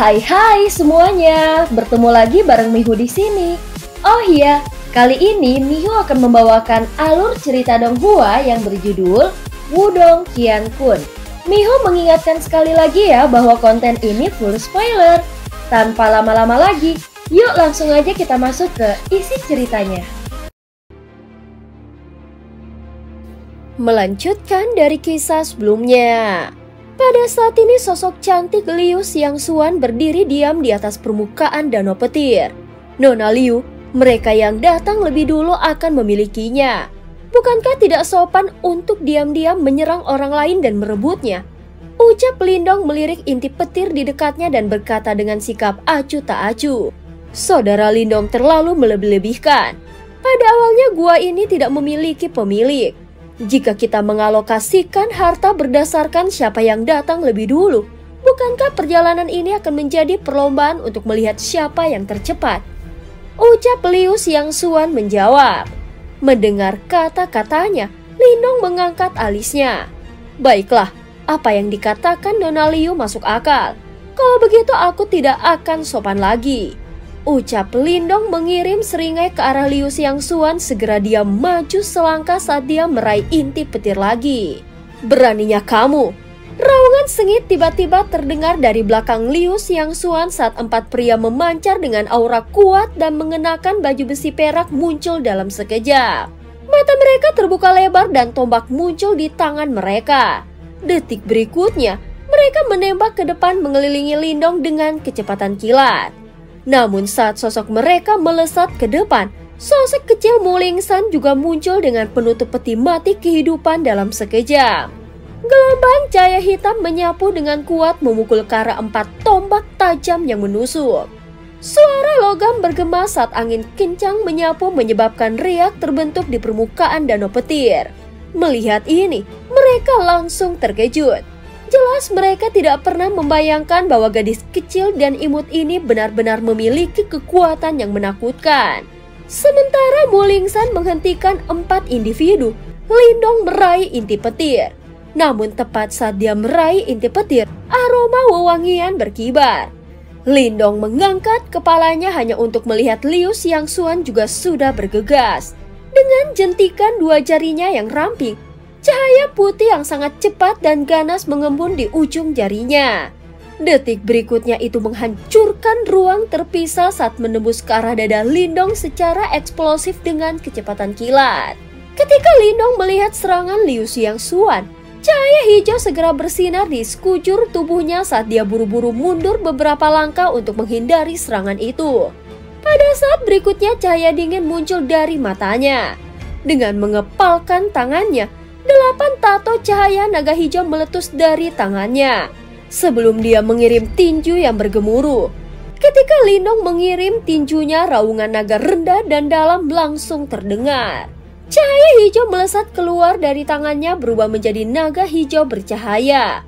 Hai semuanya, bertemu lagi bareng Mihu di sini. Oh iya, kali ini Mihu akan membawakan alur cerita Donghua yang berjudul Wudong Qiankun. Mihu mengingatkan sekali lagi ya bahwa konten ini full spoiler. Tanpa lama-lama lagi, yuk langsung aja kita masuk ke isi ceritanya. Melanjutkan dari kisah sebelumnya. Pada saat ini sosok cantik Liu Xiangxuan berdiri diam di atas permukaan danau petir. Nona Liu, mereka yang datang lebih dulu akan memilikinya. Bukankah tidak sopan untuk diam-diam menyerang orang lain dan merebutnya? Ucap Lindong melirik inti petir di dekatnya dan berkata dengan sikap acuh tak acuh. Saudara Lindong terlalu melebih-lebihkan. Pada awalnya gua ini tidak memiliki pemilik. Jika kita mengalokasikan harta berdasarkan siapa yang datang lebih dulu, bukankah perjalanan ini akan menjadi perlombaan untuk melihat siapa yang tercepat? Ucap Liu Xiangxuan menjawab. Mendengar kata-katanya, Lindong mengangkat alisnya. Baiklah, apa yang dikatakan Nona Liu masuk akal. Kalau begitu aku tidak akan sopan lagi. Ucap Lindong mengirim seringai ke arah Liu Xiangxuan. Segera dia maju selangkah saat dia meraih inti petir lagi. Beraninya kamu! Raungan sengit tiba-tiba terdengar dari belakang Liu Xiangxuan saat empat pria memancar dengan aura kuat dan mengenakan baju besi perak muncul dalam sekejap. Mata mereka terbuka lebar dan tombak muncul di tangan mereka. Detik berikutnya, mereka menembak ke depan mengelilingi Lindong dengan kecepatan kilat. Namun saat sosok mereka melesat ke depan, sosok kecil Mulingsan juga muncul dengan penutup peti mati kehidupan dalam sekejap. Gelombang cahaya hitam menyapu dengan kuat memukul ke arah empat tombak tajam yang menusuk. Suara logam bergema saat angin kencang menyapu menyebabkan riak terbentuk di permukaan danau petir. Melihat ini, mereka langsung terkejut. Jelas mereka tidak pernah membayangkan bahwa gadis kecil dan imut ini benar-benar memiliki kekuatan yang menakutkan. Sementara Mulingsan menghentikan empat individu, Lindong meraih inti petir. Namun tepat saat dia meraih inti petir, aroma wewangian berkibar. Lindong mengangkat kepalanya hanya untuk melihat Liu Xiangxuan juga sudah bergegas. Dengan jentikan dua jarinya yang ramping, cahaya putih yang sangat cepat dan ganas mengembun di ujung jarinya. Detik berikutnya itu menghancurkan ruang terpisah saat menembus ke arah dada Lindong secara eksplosif dengan kecepatan kilat. Ketika Lindong melihat serangan Liu Xiangxuan, cahaya hijau segera bersinar di sekujur tubuhnya saat dia buru-buru mundur beberapa langkah untuk menghindari serangan itu. Pada saat berikutnya cahaya dingin muncul dari matanya. Dengan mengepalkan tangannya, 8 tato cahaya naga hijau meletus dari tangannya sebelum dia mengirim tinju yang bergemuruh. Ketika Lindong mengirim tinjunya, raungan naga rendah dan dalam langsung terdengar. Cahaya hijau melesat keluar dari tangannya berubah menjadi naga hijau bercahaya.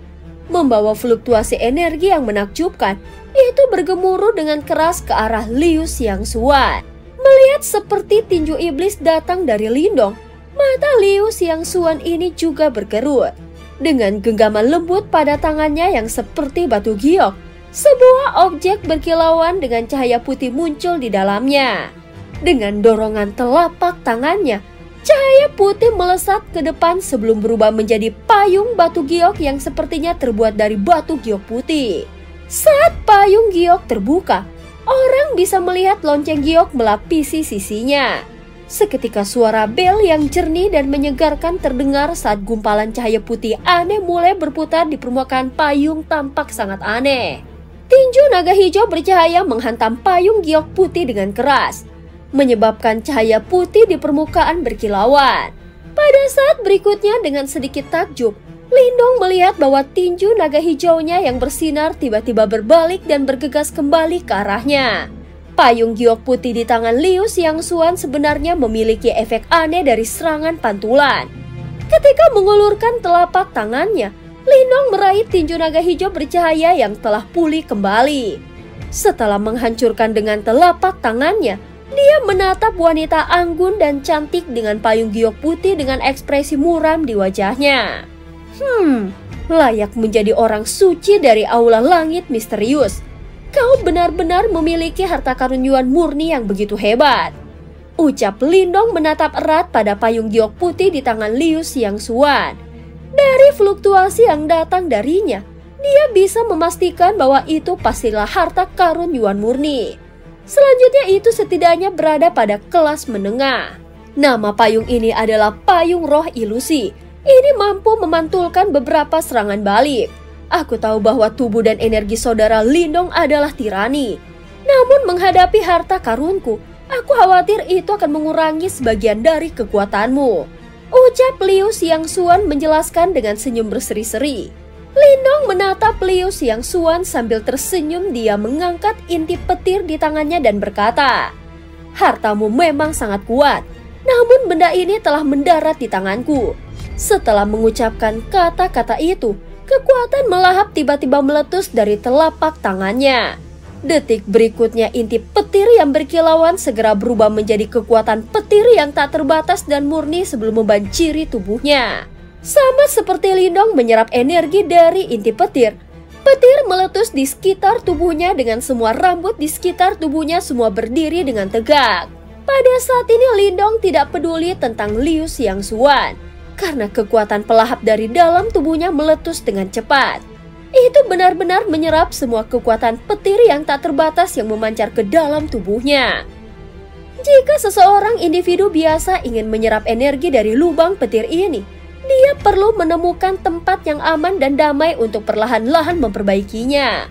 Membawa fluktuasi energi yang menakjubkan, itu bergemuruh dengan keras ke arah Liu Xiangxuan. Melihat seperti tinju iblis datang dari Lindong, mata Liu Xiangxuan ini juga berkerut. Dengan genggaman lembut pada tangannya yang seperti batu giok, sebuah objek berkilauan dengan cahaya putih muncul di dalamnya. Dengan dorongan telapak tangannya, cahaya putih melesat ke depan sebelum berubah menjadi payung batu giok yang sepertinya terbuat dari batu giok putih. Saat payung giok terbuka, orang bisa melihat lonceng giok melapisi sisinya. Seketika suara bel yang jernih dan menyegarkan terdengar saat gumpalan cahaya putih aneh mulai berputar di permukaan payung tampak sangat aneh. Tinju naga hijau bercahaya menghantam payung giok putih dengan keras, menyebabkan cahaya putih di permukaan berkilauan. Pada saat berikutnya dengan sedikit takjub, Lindong melihat bahwa tinju naga hijaunya yang bersinar tiba-tiba berbalik dan bergegas kembali ke arahnya. Payung giok putih di tangan Liu Xiangxuan sebenarnya memiliki efek aneh dari serangan pantulan. Ketika mengulurkan telapak tangannya, Lindong meraih tinju naga hijau bercahaya yang telah pulih kembali. Setelah menghancurkan dengan telapak tangannya, dia menatap wanita anggun dan cantik dengan payung giok putih dengan ekspresi muram di wajahnya. Layak menjadi orang suci dari aula langit misterius. Kau benar-benar memiliki harta karun Yuan murni yang begitu hebat. Ucap Lindong menatap erat pada payung giok putih di tangan Liu Xiangxuan. Dari fluktuasi yang datang darinya, dia bisa memastikan bahwa itu pastilah harta karun Yuan murni. Selanjutnya itu setidaknya berada pada kelas menengah. Nama payung ini adalah payung roh ilusi. Ini mampu memantulkan beberapa serangan balik. Aku tahu bahwa tubuh dan energi saudara Lindong adalah tirani. Namun menghadapi harta karunku, aku khawatir itu akan mengurangi sebagian dari kekuatanmu. Ucap Liu Xiangxuan menjelaskan dengan senyum berseri-seri. Lindong menatap Liu Xiangxuan sambil tersenyum. Dia mengangkat inti petir di tangannya dan berkata, "Hartamu memang sangat kuat, namun benda ini telah mendarat di tanganku." Setelah mengucapkan kata-kata itu, kekuatan melahap tiba-tiba meletus dari telapak tangannya. Detik berikutnya inti petir yang berkilauan segera berubah menjadi kekuatan petir yang tak terbatas dan murni sebelum membanjiri tubuhnya. Sama seperti Lindong menyerap energi dari inti petir, petir meletus di sekitar tubuhnya dengan semua rambut di sekitar tubuhnya semua berdiri dengan tegak. Pada saat ini Lindong tidak peduli tentang Liu Xiangxuan, karena kekuatan pelahap dari dalam tubuhnya meletus dengan cepat. Itu benar-benar menyerap semua kekuatan petir yang tak terbatas yang memancar ke dalam tubuhnya. Jika seseorang individu biasa ingin menyerap energi dari lubang petir ini, dia perlu menemukan tempat yang aman dan damai untuk perlahan-lahan memperbaikinya.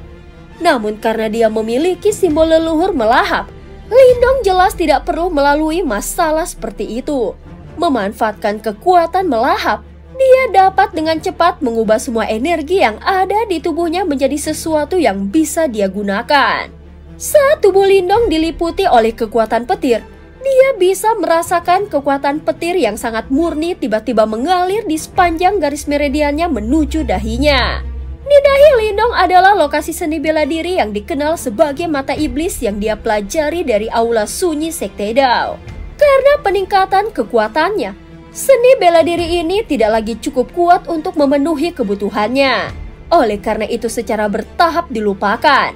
Namun karena dia memiliki simbol leluhur melahap, Lindong jelas tidak perlu melalui masalah seperti itu. Memanfaatkan kekuatan melahap, dia dapat dengan cepat mengubah semua energi yang ada di tubuhnya menjadi sesuatu yang bisa dia gunakan. Saat tubuh Lindong diliputi oleh kekuatan petir, dia bisa merasakan kekuatan petir yang sangat murni tiba-tiba mengalir di sepanjang garis meridiannya menuju dahinya. Di dahi Lindong adalah lokasi seni bela diri yang dikenal sebagai mata iblis yang dia pelajari dari aula sunyi Sekte Dao. Karena peningkatan kekuatannya, seni bela diri ini tidak lagi cukup kuat untuk memenuhi kebutuhannya. Oleh karena itu secara bertahap dilupakan.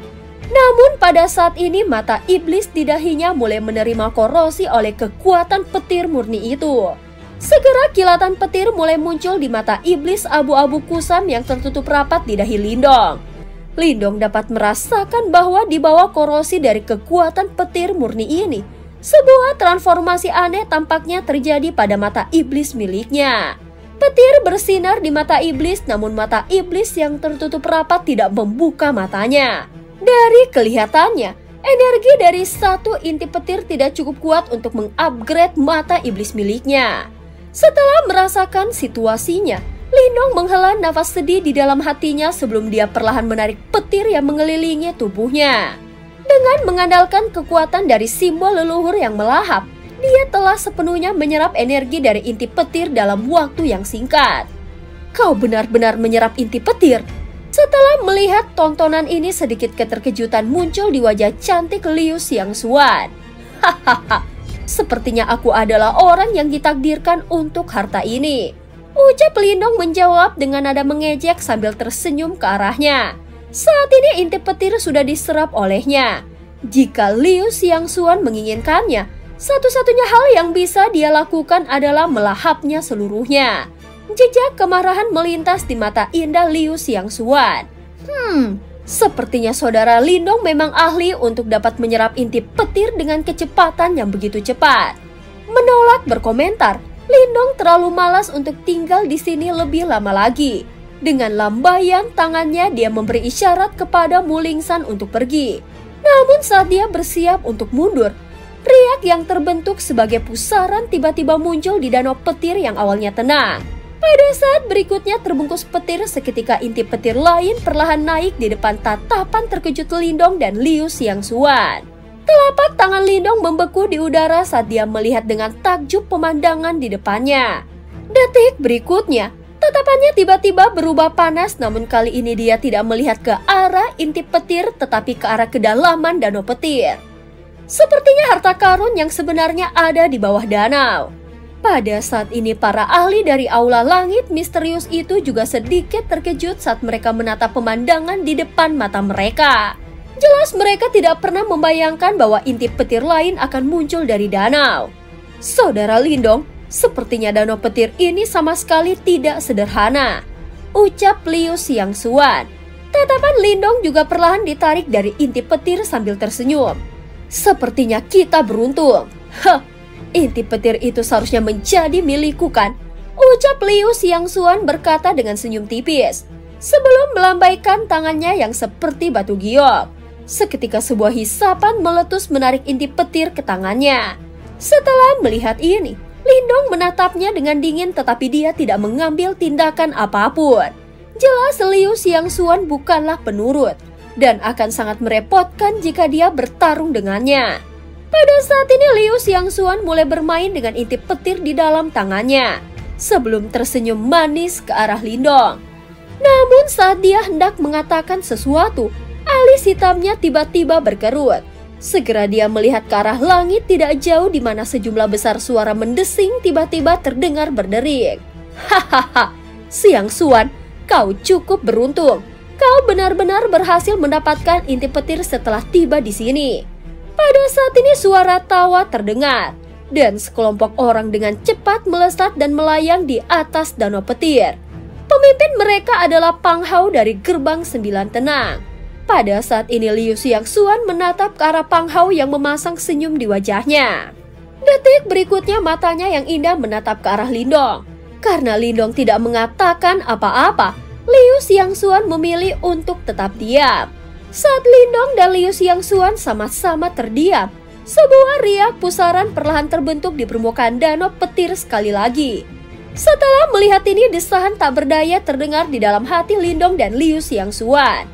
Namun pada saat ini mata iblis di dahinya mulai menerima korosi oleh kekuatan petir murni itu. Segera kilatan petir mulai muncul di mata iblis abu-abu kusam yang tertutup rapat di dahi Lindong. Lindong dapat merasakan bahwa di bawah korosi dari kekuatan petir murni ini, sebuah transformasi aneh tampaknya terjadi pada mata iblis miliknya. Petir bersinar di mata iblis, namun mata iblis yang tertutup rapat tidak membuka matanya. Dari kelihatannya, energi dari satu inti petir tidak cukup kuat untuk mengupgrade mata iblis miliknya. Setelah merasakan situasinya, Lindong menghela nafas sedih di dalam hatinya sebelum dia perlahan menarik petir yang mengelilingi tubuhnya. Dengan mengandalkan kekuatan dari simbol leluhur yang melahap, dia telah sepenuhnya menyerap energi dari inti petir dalam waktu yang singkat. Kau benar-benar menyerap inti petir? Setelah melihat tontonan ini, sedikit keterkejutan muncul di wajah cantik Liu Xiangxuan. Hahaha, sepertinya aku adalah orang yang ditakdirkan untuk harta ini. Ucap Lindong menjawab dengan nada mengejek sambil tersenyum ke arahnya. Saat ini inti petir sudah diserap olehnya. Jika Liu Xiangxuan menginginkannya, satu-satunya hal yang bisa dia lakukan adalah melahapnya seluruhnya. Jejak kemarahan melintas di mata indah Liu Xiangxuan. Sepertinya saudara Lindong memang ahli untuk dapat menyerap inti petir dengan kecepatan yang begitu cepat. Menolak berkomentar, Lindong terlalu malas untuk tinggal di sini lebih lama lagi. Dengan lambaian tangannya dia memberi isyarat kepada Mulingsan untuk pergi. Namun saat dia bersiap untuk mundur, riak yang terbentuk sebagai pusaran tiba-tiba muncul di danau petir yang awalnya tenang. Pada saat berikutnya terbungkus petir, seketika inti petir lain perlahan naik di depan tatapan terkejut Lindong dan Liu Xiangxuan. Telapak tangan Lindong membeku di udara saat dia melihat dengan takjub pemandangan di depannya. Detik berikutnya, tatapannya tiba-tiba berubah panas, namun kali ini dia tidak melihat ke arah inti petir tetapi ke arah kedalaman danau petir. Sepertinya harta karun yang sebenarnya ada di bawah danau. Pada saat ini para ahli dari aula langit misterius itu juga sedikit terkejut saat mereka menatap pemandangan di depan mata mereka. Jelas mereka tidak pernah membayangkan bahwa intip petir lain akan muncul dari danau. Saudara Lindong, sepertinya danau petir ini sama sekali tidak sederhana, ucap Liu Xiangxuan. Tatapan Lindong juga perlahan ditarik dari intip petir sambil tersenyum. Sepertinya kita beruntung. Intip petir itu seharusnya menjadi milikku kan? Ucap Liu Xiangxuan berkata dengan senyum tipis, sebelum melambaikan tangannya yang seperti batu giok. Seketika sebuah hisapan meletus menarik intip petir ke tangannya. Setelah melihat ini, Lindong menatapnya dengan dingin tetapi dia tidak mengambil tindakan apapun. Jelas Liu Xiangxuan bukanlah penurut dan akan sangat merepotkan jika dia bertarung dengannya. Pada saat ini Liu Xiangxuan mulai bermain dengan intip petir di dalam tangannya sebelum tersenyum manis ke arah Lindong. Namun saat dia hendak mengatakan sesuatu, alis hitamnya tiba-tiba berkerut. Segera dia melihat ke arah langit tidak jauh di mana sejumlah besar suara mendesing tiba-tiba terdengar berdering. Hahaha, Xiangxuan, kau cukup beruntung. Kau benar-benar berhasil mendapatkan intip petir setelah tiba di sini. Pada saat ini suara tawa terdengar dan sekelompok orang dengan cepat melesat dan melayang di atas danau petir. Pemimpin mereka adalah Pang Hao dari gerbang 9 tenang. Pada saat ini Liu Xiangxuan menatap ke arah Pang Hao yang memasang senyum di wajahnya. Detik berikutnya matanya yang indah menatap ke arah Lindong. Karena Lindong tidak mengatakan apa-apa, Liu Xiangxuan memilih untuk tetap diam. Saat Lindong dan Liu Xiangxuan sama-sama terdiam, sebuah riak pusaran perlahan terbentuk di permukaan danau petir sekali lagi. Setelah melihat ini, desahan tak berdaya terdengar di dalam hati Lindong dan Liu Xiangxuan.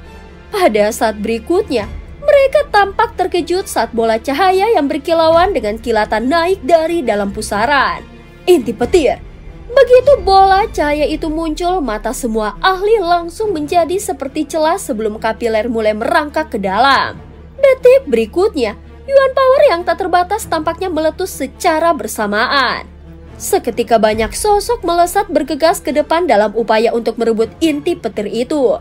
Pada saat berikutnya, mereka tampak terkejut saat bola cahaya yang berkilauan dengan kilatan naik dari dalam pusaran intip petir. Begitu bola cahaya itu muncul, mata semua ahli langsung menjadi seperti celah sebelum kapiler mulai merangkak ke dalam. Detik berikutnya, Yuan Power yang tak terbatas tampaknya meletus secara bersamaan. Seketika banyak sosok melesat bergegas ke depan dalam upaya untuk merebut intip petir itu.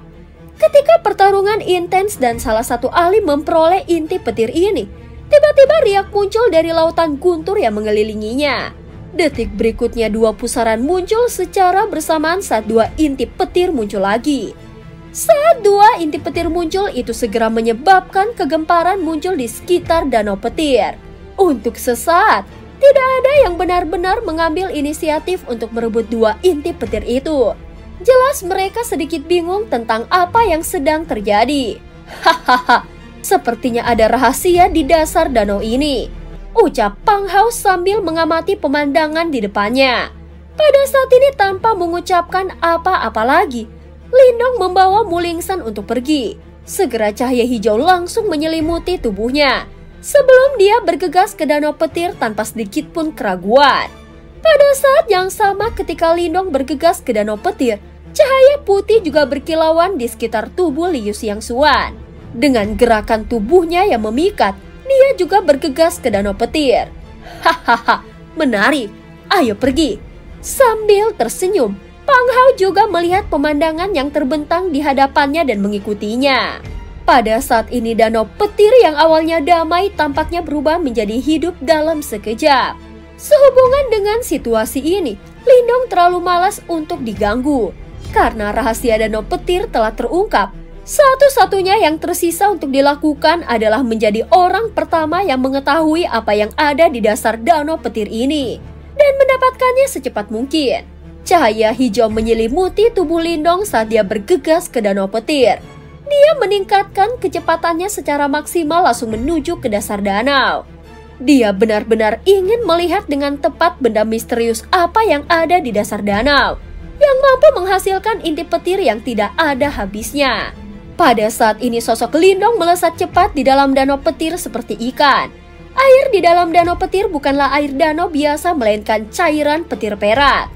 Ketika pertarungan intens dan salah satu ahli memperoleh intip petir ini, tiba-tiba riak muncul dari lautan guntur yang mengelilinginya. Detik berikutnya dua pusaran muncul secara bersamaan saat dua intip petir muncul lagi. Saat dua intip petir muncul itu segera menyebabkan kegemparan muncul di sekitar danau petir. Untuk sesaat, tidak ada yang benar-benar mengambil inisiatif untuk merebut dua intip petir itu. Jelas mereka sedikit bingung tentang apa yang sedang terjadi. Hahaha, sepertinya ada rahasia di dasar danau ini, ucap Pang Hao sambil mengamati pemandangan di depannya. Pada saat ini tanpa mengucapkan apa-apa lagi, Lindong membawa Mulingsan untuk pergi. Segera cahaya hijau langsung menyelimuti tubuhnya sebelum dia bergegas ke danau petir tanpa sedikit pun keraguan. Pada saat yang sama ketika Lindong bergegas ke danau petir, cahaya putih juga berkilauan di sekitar tubuh Liu Xiangxuan. Dengan gerakan tubuhnya yang memikat, dia juga bergegas ke danau petir. Hahaha, menarik. Ayo pergi. Sambil tersenyum, Pang Hao juga melihat pemandangan yang terbentang di hadapannya dan mengikutinya. Pada saat ini danau petir yang awalnya damai tampaknya berubah menjadi hidup dalam sekejap. Sehubungan dengan situasi ini, Lindong terlalu malas untuk diganggu. Karena rahasia danau petir telah terungkap, satu-satunya yang tersisa untuk dilakukan adalah menjadi orang pertama yang mengetahui apa yang ada di dasar danau petir ini dan mendapatkannya secepat mungkin. Cahaya hijau menyelimuti tubuh Lindong saat dia bergegas ke danau petir. Dia meningkatkan kecepatannya secara maksimal langsung menuju ke dasar danau. Dia benar-benar ingin melihat dengan tepat benda misterius apa yang ada di dasar danau yang mampu menghasilkan intip petir yang tidak ada habisnya. Pada saat ini sosok Lindong melesat cepat di dalam danau petir seperti ikan. Air di dalam danau petir bukanlah air danau biasa melainkan cairan petir perak.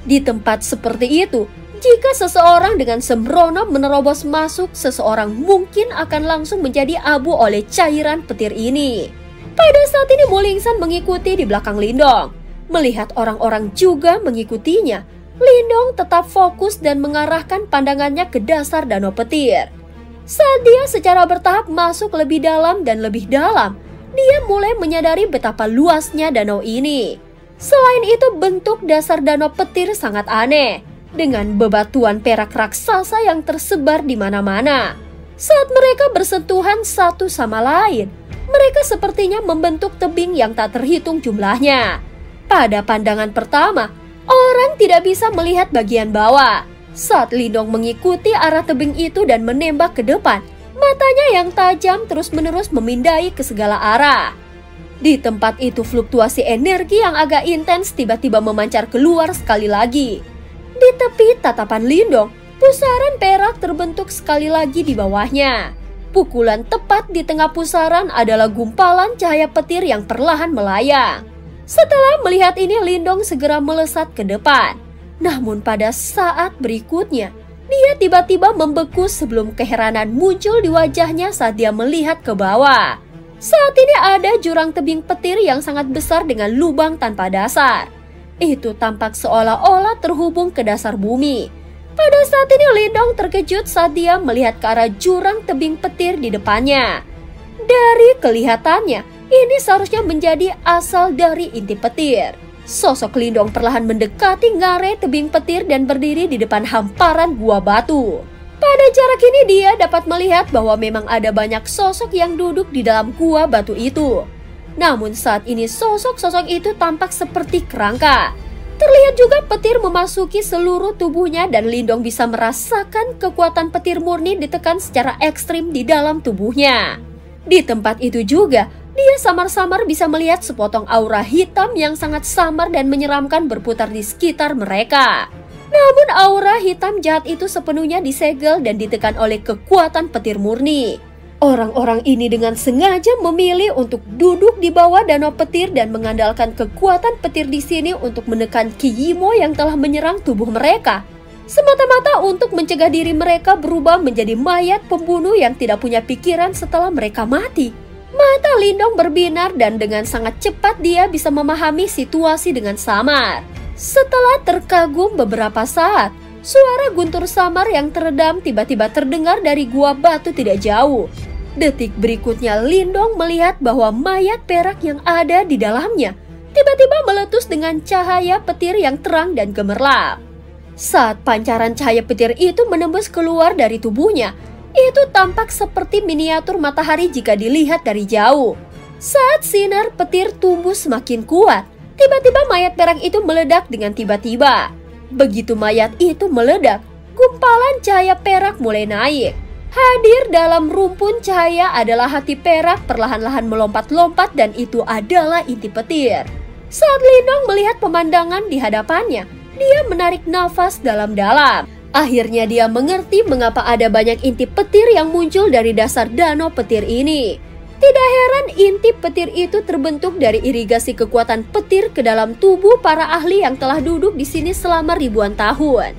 Di tempat seperti itu, jika seseorang dengan sembrono menerobos masuk, seseorang mungkin akan langsung menjadi abu oleh cairan petir ini. Pada saat ini Mulingsan mengikuti di belakang Lindong. Melihat orang-orang juga mengikutinya, Lindong tetap fokus dan mengarahkan pandangannya ke dasar danau petir. Saat dia secara bertahap masuk lebih dalam dan lebih dalam, dia mulai menyadari betapa luasnya danau ini. Selain itu, bentuk dasar danau petir sangat aneh, dengan bebatuan perak raksasa yang tersebar di mana-mana. Saat mereka bersentuhan satu sama lain, mereka sepertinya membentuk tebing yang tak terhitung jumlahnya. Pada pandangan pertama, orang tidak bisa melihat bagian bawah. Saat Lindong mengikuti arah tebing itu dan menembak ke depan, matanya yang tajam terus-menerus memindai ke segala arah. Di tempat itu, fluktuasi energi yang agak intens tiba-tiba memancar keluar sekali lagi. Di tepi tatapan Lindong, pusaran perak terbentuk sekali lagi di bawahnya. Pukulan tepat di tengah pusaran adalah gumpalan cahaya petir yang perlahan melayang. Setelah melihat ini, Lindong segera melesat ke depan. Namun pada saat berikutnya, dia tiba-tiba membeku sebelum keheranan muncul di wajahnya saat dia melihat ke bawah. Saat ini ada jurang tebing petir yang sangat besar dengan lubang tanpa dasar. Itu tampak seolah-olah terhubung ke dasar bumi. Pada saat ini Lindong terkejut saat dia melihat ke arah jurang tebing petir di depannya. Dari kelihatannya, ini seharusnya menjadi asal dari inti petir. Sosok Lindong perlahan mendekati ngarai tebing petir dan berdiri di depan hamparan gua batu. Pada jarak ini dia dapat melihat bahwa memang ada banyak sosok yang duduk di dalam gua batu itu. Namun saat ini sosok-sosok itu tampak seperti kerangka. Terlihat juga petir memasuki seluruh tubuhnya dan Lindong bisa merasakan kekuatan petir murni ditekan secara ekstrim di dalam tubuhnya. Di tempat itu juga, dia samar-samar bisa melihat sepotong aura hitam yang sangat samar dan menyeramkan berputar di sekitar mereka. Namun aura hitam jahat itu sepenuhnya disegel dan ditekan oleh kekuatan petir murni. Orang-orang ini dengan sengaja memilih untuk duduk di bawah danau petir dan mengandalkan kekuatan petir di sini untuk menekan Ki Yimo yang telah menyerang tubuh mereka. Semata-mata untuk mencegah diri mereka berubah menjadi mayat pembunuh yang tidak punya pikiran setelah mereka mati. Mata Lindong berbinar dan dengan sangat cepat dia bisa memahami situasi dengan samar. Setelah terkagum beberapa saat, suara guntur samar yang teredam tiba-tiba terdengar dari gua batu tidak jauh. Detik berikutnya Lindong melihat bahwa mayat perak yang ada di dalamnya tiba-tiba meletus dengan cahaya petir yang terang dan gemerlap. Saat pancaran cahaya petir itu menembus keluar dari tubuhnya, itu tampak seperti miniatur matahari jika dilihat dari jauh. Saat sinar petir tumbuh semakin kuat, tiba-tiba mayat perak itu meledak dengan tiba-tiba. Begitu mayat itu meledak, gumpalan cahaya perak mulai naik. Hadir dalam rumpun cahaya adalah hati perak perlahan-lahan melompat-lompat dan itu adalah inti petir. Saat Lindong melihat pemandangan di hadapannya, dia menarik nafas dalam-dalam. Akhirnya dia mengerti mengapa ada banyak inti petir yang muncul dari dasar danau petir ini. Tidak heran inti petir itu terbentuk dari irigasi kekuatan petir ke dalam tubuh para ahli yang telah duduk di sini selama ribuan tahun.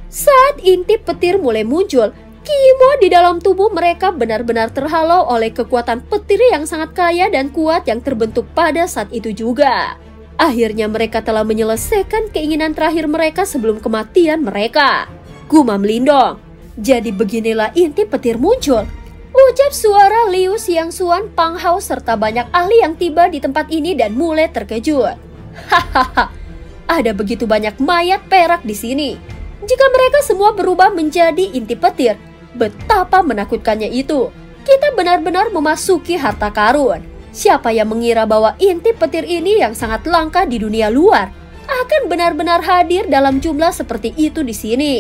Saat inti petir mulai muncul, Ki Yimo di dalam tubuh mereka benar-benar terhalau oleh kekuatan petir yang sangat kaya dan kuat yang terbentuk pada saat itu juga. Akhirnya mereka telah menyelesaikan keinginan terakhir mereka sebelum kematian mereka. Gumam Lindong, jadi beginilah inti petir muncul. Ucap suara Liu Xiangxuan, Pang Hao serta banyak ahli yang tiba di tempat ini dan mulai terkejut. Hahaha, ada begitu banyak mayat perak di sini. Jika mereka semua berubah menjadi inti petir, betapa menakutkannya itu. Kita benar-benar memasuki harta karun. Siapa yang mengira bahwa inti petir ini yang sangat langka di dunia luar akan benar-benar hadir dalam jumlah seperti itu di sini.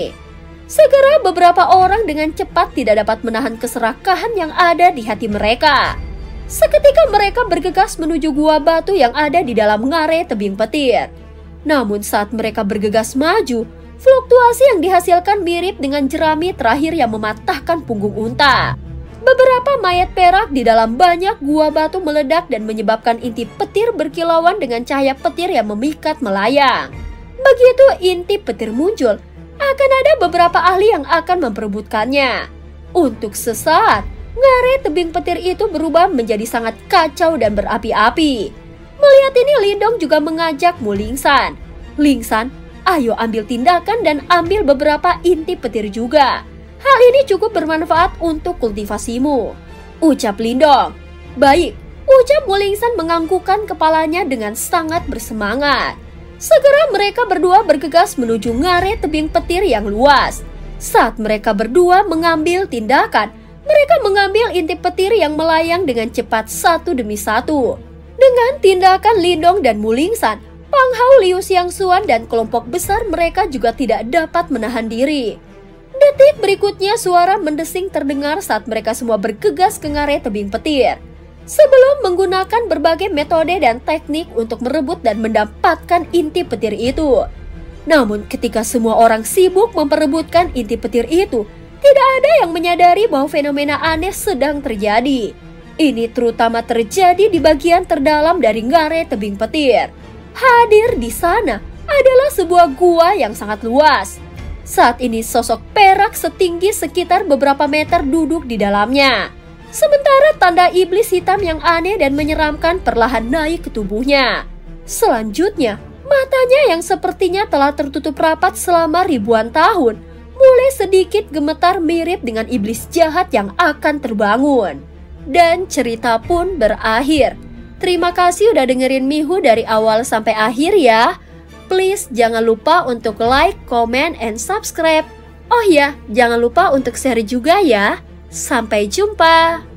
Segera beberapa orang dengan cepat tidak dapat menahan keserakahan yang ada di hati mereka. Seketika mereka bergegas menuju gua batu yang ada di dalam ngarai tebing petir. Namun saat mereka bergegas maju, fluktuasi yang dihasilkan mirip dengan jerami terakhir yang mematahkan punggung unta. Beberapa mayat perak di dalam banyak gua batu meledak dan menyebabkan inti petir berkilauan dengan cahaya petir yang memikat melayang. Begitu inti petir muncul, akan ada beberapa ahli yang akan memperebutkannya. Untuk sesaat, ngarai tebing petir itu berubah menjadi sangat kacau dan berapi-api. Melihat ini Lindong juga mengajak Mu Lingsan. Lingsan, ayo ambil tindakan dan ambil beberapa inti petir juga. Hal ini cukup bermanfaat untuk kultivasimu. Ucap Lindong. Baik, ucap Mulingsan menganggukkan kepalanya dengan sangat bersemangat. Segera mereka berdua bergegas menuju ngaret tebing petir yang luas. Saat mereka berdua mengambil tindakan, mereka mengambil inti petir yang melayang dengan cepat satu demi satu. Dengan tindakan Lindong dan Mulingsan, Pang Hao, Liu Xiangxuan, dan kelompok besar mereka juga tidak dapat menahan diri. Detik berikutnya suara mendesing terdengar saat mereka semua bergegas ke ngaret tebing petir. Sebelum menggunakan berbagai metode dan teknik untuk merebut dan mendapatkan inti petir itu. Namun ketika semua orang sibuk memperebutkan inti petir itu, tidak ada yang menyadari bahwa fenomena aneh sedang terjadi. Ini terutama terjadi di bagian terdalam dari ngaret tebing petir. Hadir di sana adalah sebuah gua yang sangat luas. Saat ini sosok perak setinggi sekitar beberapa meter duduk di dalamnya. Sementara tanda iblis hitam yang aneh dan menyeramkan perlahan naik ke tubuhnya. Selanjutnya, matanya yang sepertinya telah tertutup rapat selama ribuan tahun mulai sedikit gemetar mirip dengan iblis jahat yang akan terbangun. Dan cerita pun berakhir. Terima kasih udah dengerin Mihu dari awal sampai akhir ya. Please jangan lupa untuk like, comment, and subscribe. Oh ya, jangan lupa untuk share juga ya. Sampai jumpa.